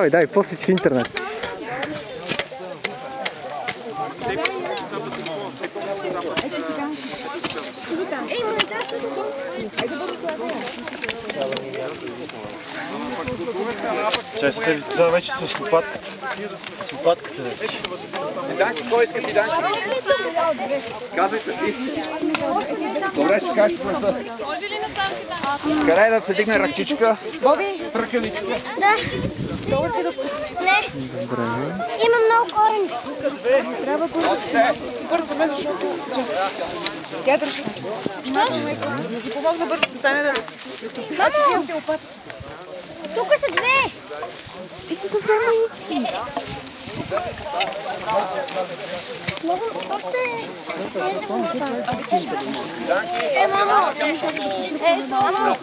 Дай, после си в интернет. Честите това вече с лопатката. С лопатката вече. Данки, кой иска ти Данки? Казвайте ти. Добре, ще кажеш просто. Може ли на танки Данки? Къде да се дигне ръчичка? Боби? Ръкавичка. Да. Не. Добре. Има много корени. Трябва бързо ме, защото тя държи. Да ги помогна бързо да стане да... Аз си имам ти опасно. Тук са две. Ти си съвсем манички. Много още... Не се помогна. Мамо. Мамо.